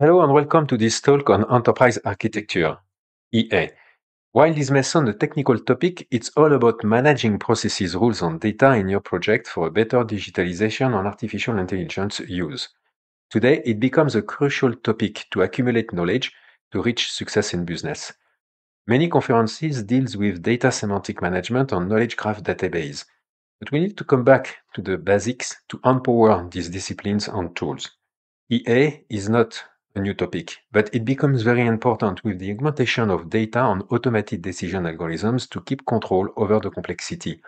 Hello and welcome to this talk on enterprise architecture, EA. While this may sound a technical topic, it's all about managing processes, rules, and data in your project for a better digitalization and artificial intelligence use. Today, it becomes a crucial topic to accumulate knowledge to reach success in business. Many conferences deals with data semantic management and knowledge graph database, but we need to come back to the basics to empower these disciplines and tools. EA is not a new topic, but it becomes very important with the augmentation of data on automated decision algorithms to keep control over the complexity.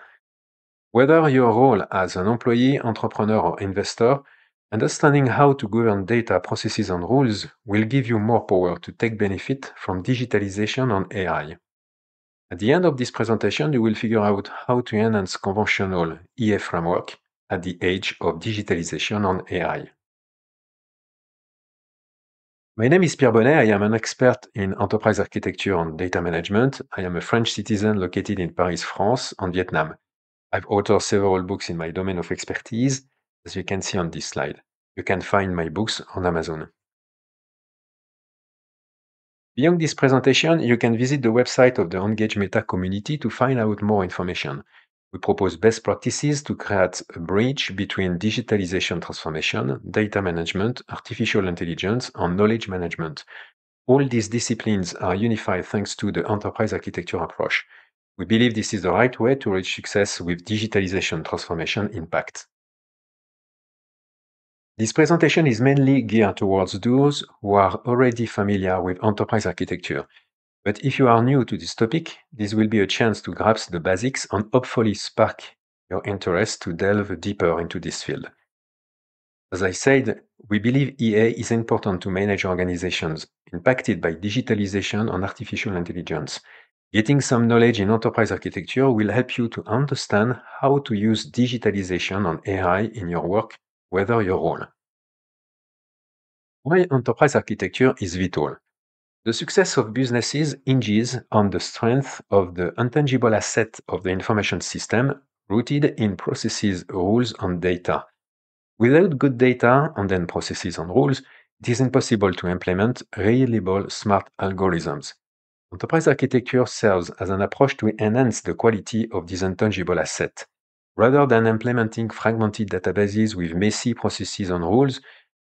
Whether your role as an employee, entrepreneur, or investor, understanding how to govern data, processes, and rules will give you more power to take benefit from digitalization and AI. At the end of this presentation, you will figure out how to enhance conventional EA framework at the age of digitalization and AI. My name is Pierre Bonnet. I am an expert in enterprise architecture and data management. I am a French citizen located in Paris, France, and Vietnam. I've authored several books in my domain of expertise, as you can see on this slide. You can find my books on Amazon. Beyond this presentation, you can visit the website of the Engage Meta community to find out more information. We propose best practices to create a bridge between digitalization transformation, data management, artificial intelligence, and knowledge management. All these disciplines are unified thanks to the enterprise architecture approach. We believe this is the right way to reach success with digitalization transformation impact. This presentation is mainly geared towards those who are already familiar with enterprise architecture. But if you are new to this topic, this will be a chance to grasp the basics and hopefully spark your interest to delve deeper into this field. As I said, we believe EA is important to manage organizations impacted by digitalization and artificial intelligence. Getting some knowledge in enterprise architecture will help you to understand how to use digitalization and AI in your work, whether your role. Why enterprise architecture is vital? The success of businesses hinges on the strength of the intangible asset of the information system rooted in processes, rules, and data. Without good data and then processes and rules, it is impossible to implement reliable smart algorithms. Enterprise architecture serves as an approach to enhance the quality of this intangible asset. Rather than implementing fragmented databases with messy processes and rules,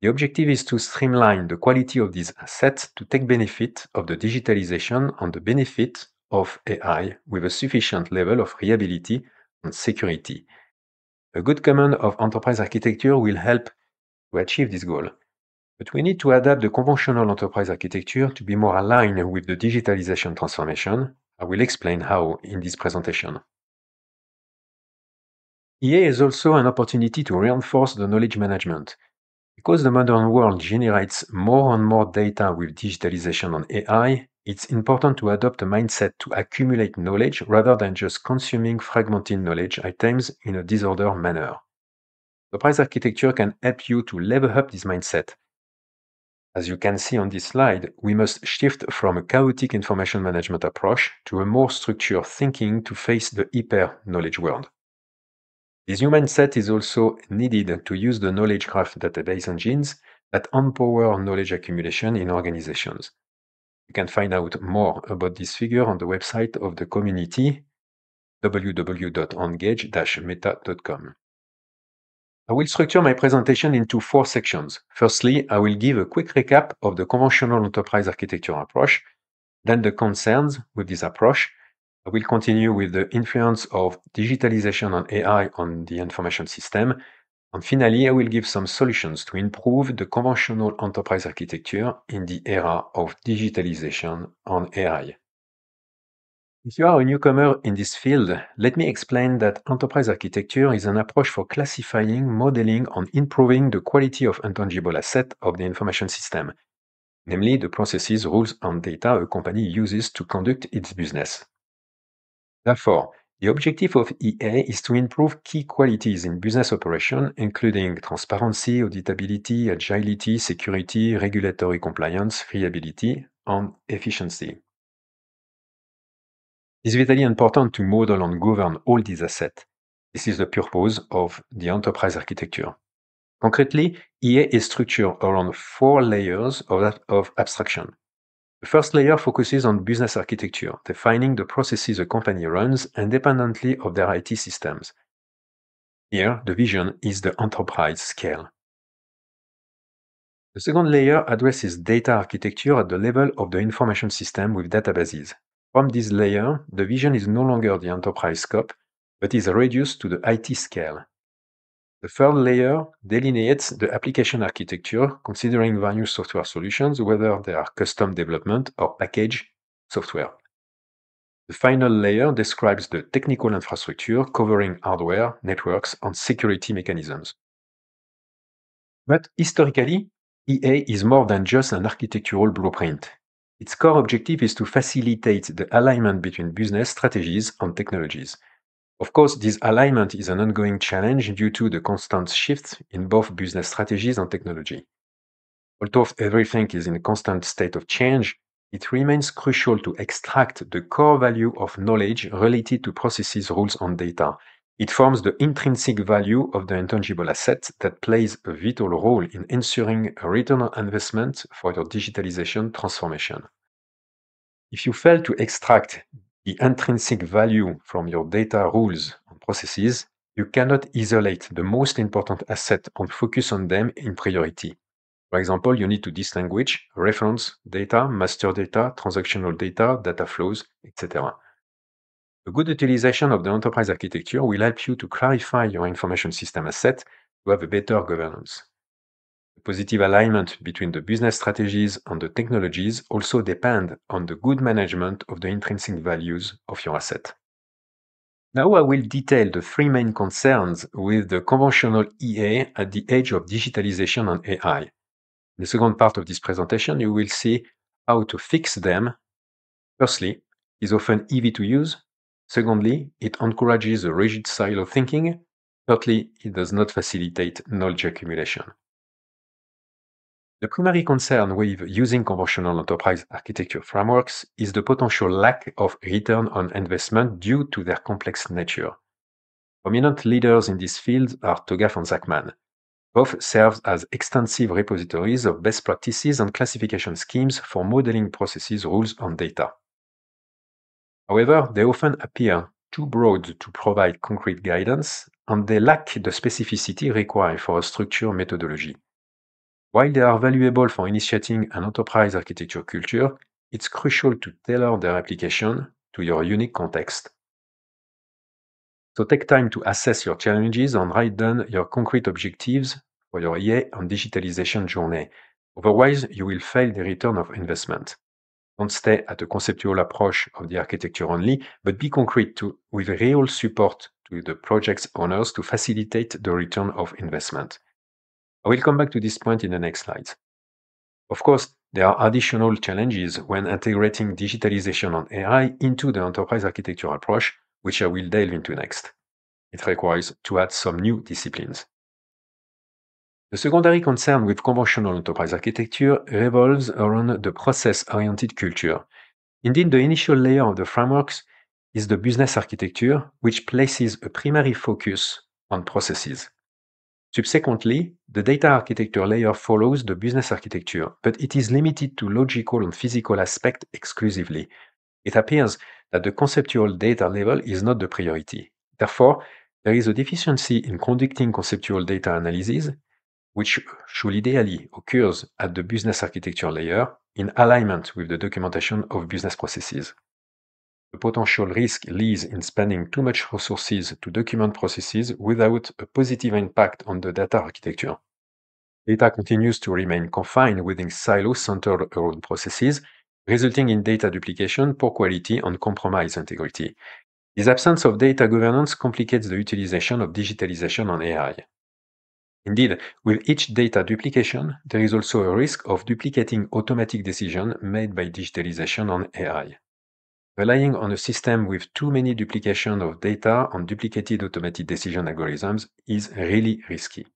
the objective is to streamline the quality of these assets to take benefit of the digitalization and the benefit of AI with a sufficient level of reliability and security. A good command of enterprise architecture will help to achieve this goal. But we need to adapt the conventional enterprise architecture to be more aligned with the digitalization transformation. I will explain how in this presentation. EA is also an opportunity to reinforce the knowledge management. Because the modern world generates more and more data with digitalization and AI, it's important to adopt a mindset to accumulate knowledge rather than just consuming fragmented knowledge items in a disordered manner. Enterprise architecture can help you to level up this mindset. As you can see on this slide, we must shift from a chaotic information management approach to a more structured thinking to face the hyper-knowledge world. This new mindset is also needed to use the knowledge graph database engines that empower knowledge accumulation in organizations. You can find out more about this figure on the website of the community www.engage-meta.com. I will structure my presentation into 4 sections. Firstly, I will give a quick recap of the conventional enterprise architecture approach, then the concerns with this approach. I will continue with the influence of digitalization and AI on the information system, and finally, I will give some solutions to improve the conventional enterprise architecture in the era of digitalization and AI. If you are a newcomer in this field, let me explain that enterprise architecture is an approach for classifying, modeling, and improving the quality of intangible asset of the information system, namely the processes, rules, and data a company uses to conduct its business. Therefore, the objective of EA is to improve key qualities in business operation, including transparency, auditability, agility, security, regulatory compliance, reliability, and efficiency. It's vitally important to model and govern all these assets. This is the purpose of the enterprise architecture. Concretely, EA is structured around 4 layers of abstraction. The first layer focuses on business architecture, defining the processes a company runs independently of their IT systems. Here, the vision is the enterprise scale. The second layer addresses data architecture at the level of the information system with databases. From this layer, the vision is no longer the enterprise scope, but is reduced to the IT scale. The third layer delineates the application architecture, considering various software solutions, whether they are custom development or packaged software. The final layer describes the technical infrastructure, covering hardware, networks, and security mechanisms. But historically, EA is more than just an architectural blueprint. Its core objective is to facilitate the alignment between business strategies and technologies. Of course, this alignment is an ongoing challenge due to the constant shifts in both business strategies and technology. Although everything is in a constant state of change, it remains crucial to extract the core value of knowledge related to processes, rules, and data. It forms the intrinsic value of the intangible asset that plays a vital role in ensuring a return on investment for your digitalization transformation. If you fail to extract the intrinsic value from your data, rules, and processes, you cannot isolate the most important asset and focus on them in priority. For example, you need to distinguish reference data, master data, transactional data, data flows, etc. A good utilization of the enterprise architecture will help you to clarify your information system asset to have a better governance. The positive alignment between the business strategies and the technologies also depend on the good management of the intrinsic values of your asset. Now I will detail the 3 main concerns with the conventional EA at the age of digitalization and AI. In the second part of this presentation, you will see how to fix them. Firstly, it is often easy to use. Secondly, it encourages a rigid style of thinking. Thirdly, it does not facilitate knowledge accumulation. The primary concern with using conventional enterprise architecture frameworks is the potential lack of return on investment due to their complex nature. Prominent leaders in this field are TOGAF and Zachman. Both serve as extensive repositories of best practices and classification schemes for modeling processes, rules, and data. However, they often appear too broad to provide concrete guidance, and they lack the specificity required for a structured methodology. While they are valuable for initiating an enterprise architecture culture, it's crucial to tailor their application to your unique context. So take time to assess your challenges and write down your concrete objectives for your EA and digitalization journey. Otherwise, you will fail the return of investment. Don't stay at a conceptual approach of the architecture only, but be concrete with real support to the project's owners to facilitate the return of investment. I will come back to this point in the next slides. Of course, there are additional challenges when integrating digitalization and AI into the enterprise architecture approach, which I will delve into next. It requires to add some new disciplines. The secondary concern with conventional enterprise architecture revolves around the process-oriented culture. Indeed, the initial layer of the frameworks is the business architecture, which places a primary focus on processes. Subsequently, the data architecture layer follows the business architecture, but it is limited to logical and physical aspects exclusively. It appears that the conceptual data level is not the priority. Therefore, there is a deficiency in conducting conceptual data analysis, which should ideally occurs at the business architecture layer in alignment with the documentation of business processes. The potential risk lies in spending too much resources to document processes without a positive impact on the data architecture. Data continues to remain confined within silos centered around processes, resulting in data duplication, poor quality, and compromised integrity. This absence of data governance complicates the utilization of digitalization and AI. Indeed, with each data duplication, there is also a risk of duplicating automatic decisions made by digitalization and AI. Relying on a system with too many duplication of data and duplicated automated decision algorithms is really risky.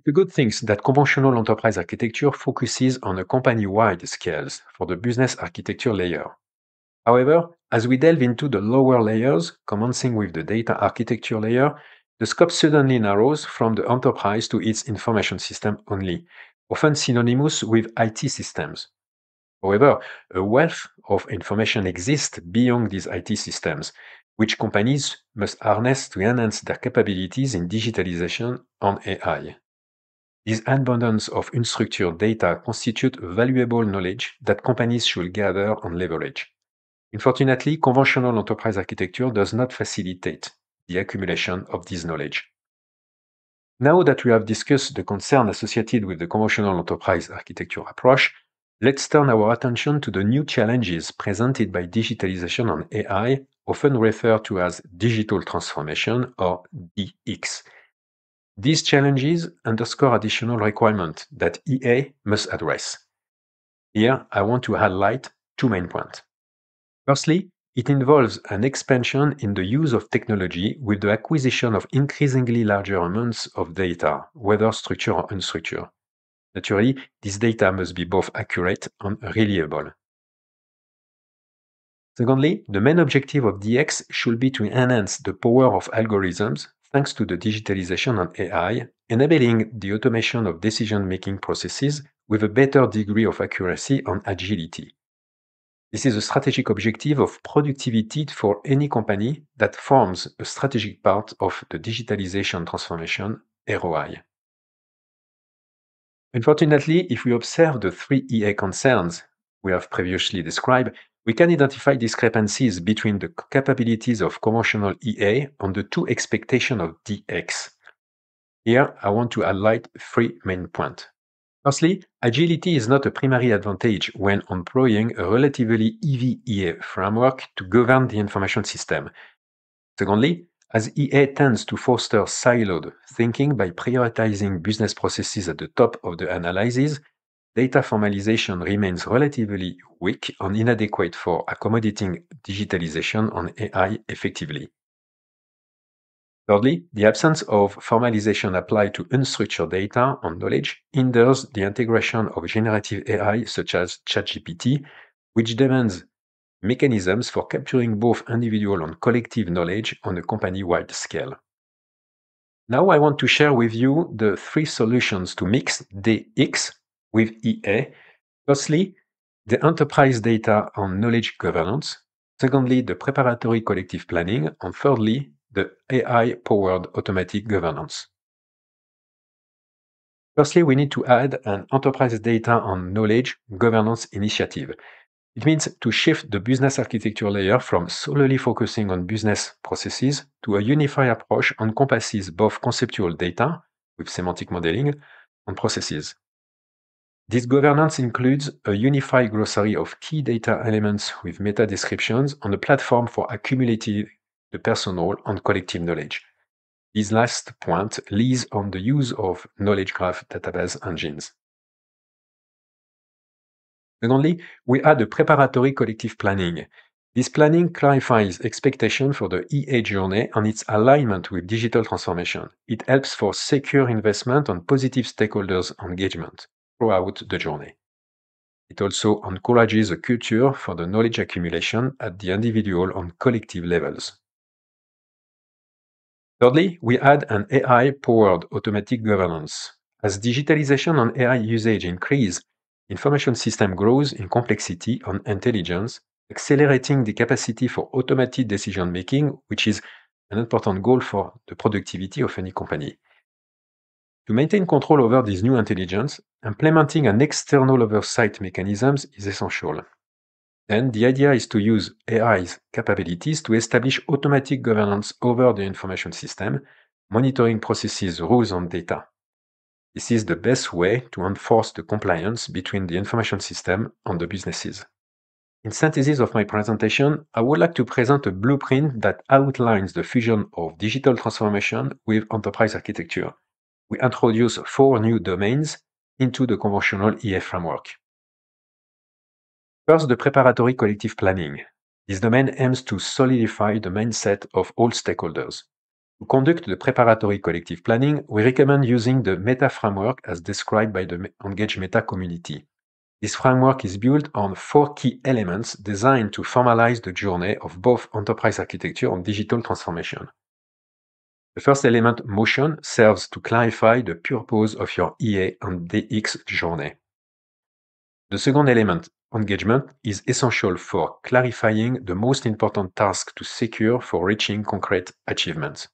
The good thing is that conventional enterprise architecture focuses on a company-wide scales for the business architecture layer. However, as we delve into the lower layers, commencing with the data architecture layer, The scope suddenly narrows from the enterprise to its information system only, often synonymous with IT systems. However, a wealth of information exists beyond these IT systems, which companies must harness to enhance their capabilities in digitalization and AI. This abundance of unstructured data constitutes valuable knowledge that companies should gather and leverage. Unfortunately, conventional enterprise architecture does not facilitate the accumulation of this knowledge. Now that we have discussed the concern associated with the conventional enterprise architecture approach, let's turn our attention to the new challenges presented by digitalization and AI, often referred to as digital transformation or DX. These challenges underscore additional requirements that EA must address. Here, I want to highlight two main points. Firstly, it involves an expansion in the use of technology with the acquisition of increasingly larger amounts of data, whether structured or unstructured. Naturally, this data must be both accurate and reliable. Secondly, the main objective of DX should be to enhance the power of algorithms thanks to the digitalization and AI, enabling the automation of decision-making processes with a better degree of accuracy and agility. This is a strategic objective of productivity for any company that forms a strategic part of the digitalization transformation ROI. Unfortunately, if we observe the three EA concerns we have previously described, we can identify discrepancies between the capabilities of conventional EA and the two expectations of DX. Here, I want to highlight three main points. Firstly, agility is not a primary advantage when employing a relatively heavy EA framework to govern the information system. Secondly, as EA tends to foster siloed thinking by prioritizing business processes at the top of the analysis, data formalization remains relatively weak and inadequate for accommodating digitalization and AI effectively. Thirdly, the absence of formalization applied to unstructured data and knowledge hinders the integration of generative AI such as ChatGPT, which demands mechanisms for capturing both individual and collective knowledge on a company-wide scale. Now I want to share with you the three solutions to mix DX with EA. Firstly, the enterprise data and knowledge governance. Secondly, the preparatory collective planning. And thirdly, the AI-powered automatic governance. Firstly, we need to add an enterprise data and knowledge governance initiative. It means to shift the business architecture layer from solely focusing on business processes to a unified approach encompasses both conceptual data, with semantic modeling, and processes. This governance includes a unified glossary of key data elements with meta descriptions and a platform for accumulating the personal and collective knowledge. This last point leads on the use of knowledge graph database engines. Secondly, we add a preparatory collective planning. This planning clarifies expectation for the EA journey and its alignment with digital transformation. It helps for secure investment and positive stakeholders engagement throughout the journey. It also encourages a culture for the knowledge accumulation at the individual and collective levels. Thirdly, we add an AI-powered automatic governance. As digitalization and AI usage increase, information system grows in complexity and intelligence, accelerating the capacity for automated decision-making, which is an important goal for the productivity of any company. To maintain control over this new intelligence, implementing an external oversight mechanism is essential. And the idea is to use AI's capabilities to establish automatic governance over the information system, monitoring processes, rules, and data. This is the best way to enforce the compliance between the information system and the businesses. In synthesis of my presentation, I would like to present a blueprint that outlines the fusion of digital transformation with enterprise architecture. We introduce 4 new domains into the conventional EA framework. First, the preparatory collective planning. This domain aims to solidify the mindset of all stakeholders. To conduct the preparatory collective planning, we recommend using the Meta framework as described by the Engage Meta community. This framework is built on 4 key elements designed to formalize the journey of both enterprise architecture and digital transformation. The first element, motion, serves to clarify the purpose of your EA and DX journey. The second element, engagement, is essential for clarifying the most important tasks to secure for reaching concrete achievements.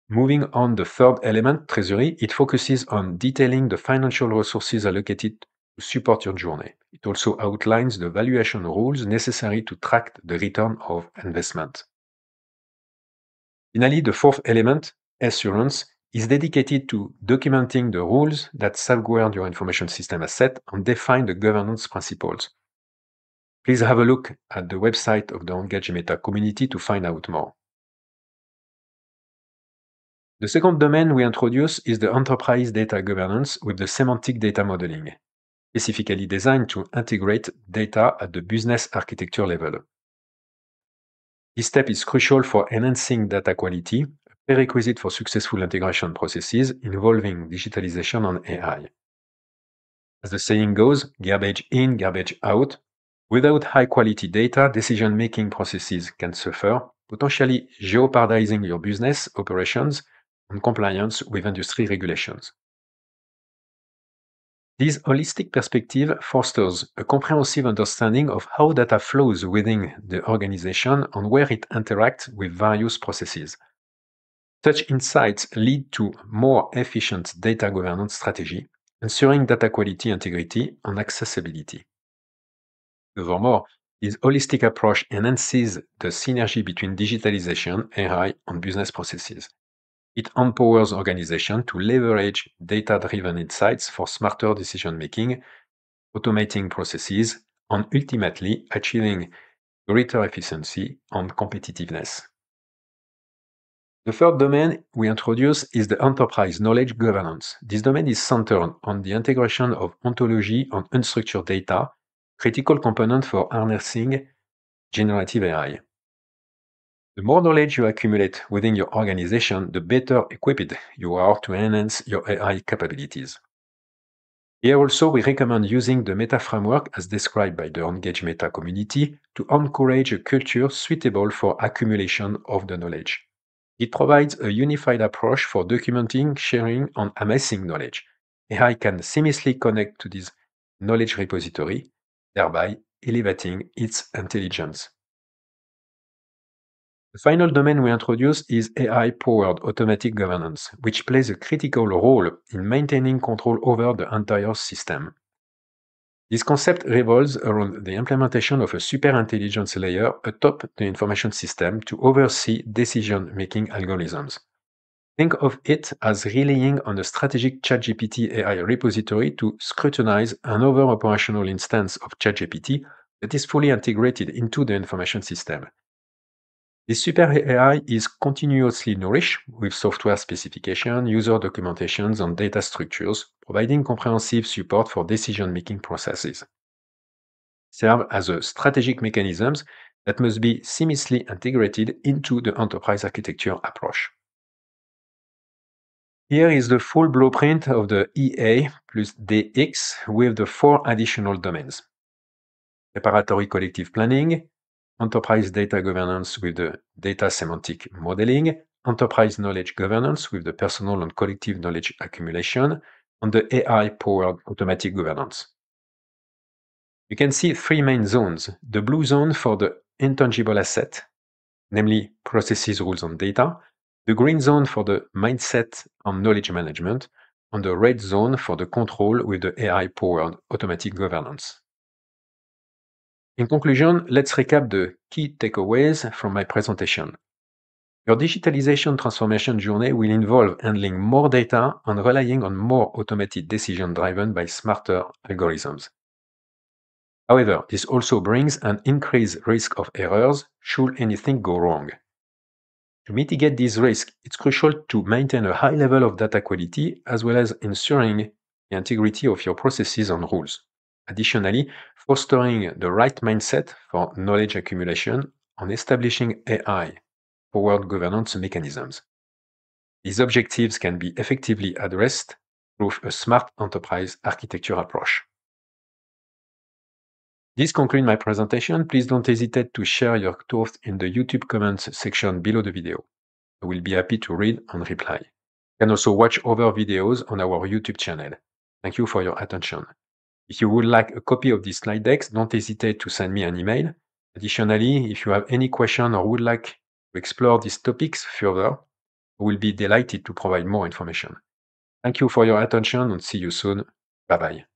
Moving on the third element, treasury, it focuses on detailing the financial resources allocated to support your journey. It also outlines the valuation rules necessary to track the return of investment. Finally, the fourth element, assurance, is dedicated to documenting the rules that safeguard your information system asset and define the governance principles. Please have a look at the website of the Engage Meta community to find out more. The second domain we introduce is the enterprise data governance with the semantic data modeling, specifically designed to integrate data at the business architecture level. This step is crucial for enhancing data quality, a prerequisite for successful integration processes involving digitalization and AI. As the saying goes, garbage in, garbage out. Without high-quality data, decision-making processes can suffer, potentially jeopardizing your business operations and compliance with industry regulations. This holistic perspective fosters a comprehensive understanding of how data flows within the organization and where it interacts with various processes. Such insights lead to more efficient data governance strategy, ensuring data quality, integrity, and accessibility. Furthermore, this holistic approach enhances the synergy between digitalization, AI, and business processes. It empowers organizations to leverage data-driven insights for smarter decision-making, automating processes, and ultimately achieving greater efficiency and competitiveness. The third domain we introduce is the enterprise knowledge governance. This domain is centered on the integration of ontology and unstructured data, critical component for harnessing generative AI. The more knowledge you accumulate within your organization, the better equipped you are to enhance your AI capabilities. Here also, we recommend using the Meta framework as described by the Engage Meta community to encourage a culture suitable for accumulation of the knowledge. It provides a unified approach for documenting, sharing, and amassing knowledge. AI can seamlessly connect to this knowledge repository, thereby elevating its intelligence. The final domain we introduce is AI-powered automatic governance, which plays a critical role in maintaining control over the entire system. This concept revolves around the implementation of a superintelligence layer atop the information system to oversee decision-making algorithms. Think of it as relying on a strategic ChatGPT AI repository to scrutinize another operational instance of ChatGPT that is fully integrated into the information system. This super AI is continuously nourished with software specification, user documentations, and data structures, providing comprehensive support for decision-making processes. Serve as a strategic mechanisms that must be seamlessly integrated into the enterprise architecture approach. Here is the full blueprint of the EA plus DX with the 4 additional domains. Preparatory collective planning, enterprise data governance with the data semantic modeling, enterprise knowledge governance with the personal and collective knowledge accumulation, and the AI-powered automatic governance. You can see 3 main zones. The blue zone for the intangible asset, namely processes, rules, and data, the green zone for the mindset and knowledge management, and the red zone for the control with the AI-powered automatic governance. In conclusion, let's recap the key takeaways from my presentation. Your digitalization transformation journey will involve handling more data and relying on more automated decision driven by smarter algorithms. However, this also brings an increased risk of errors should anything go wrong. To mitigate this risk, it's crucial to maintain a high level of data quality as well as ensuring the integrity of your processes and rules. Additionally, fostering the right mindset for knowledge accumulation and establishing AI-powered governance mechanisms. These objectives can be effectively addressed through a smart enterprise architecture approach. This concludes my presentation. Please don't hesitate to share your thoughts in the YouTube comments section below the video. I will be happy to read and reply. You can also watch other videos on our YouTube channel. Thank you for your attention. If you would like a copy of these slide decks, don't hesitate to send me an email. Additionally, if you have any question or would like to explore these topics further, I will be delighted to provide more information. Thank you for your attention and see you soon. Bye bye.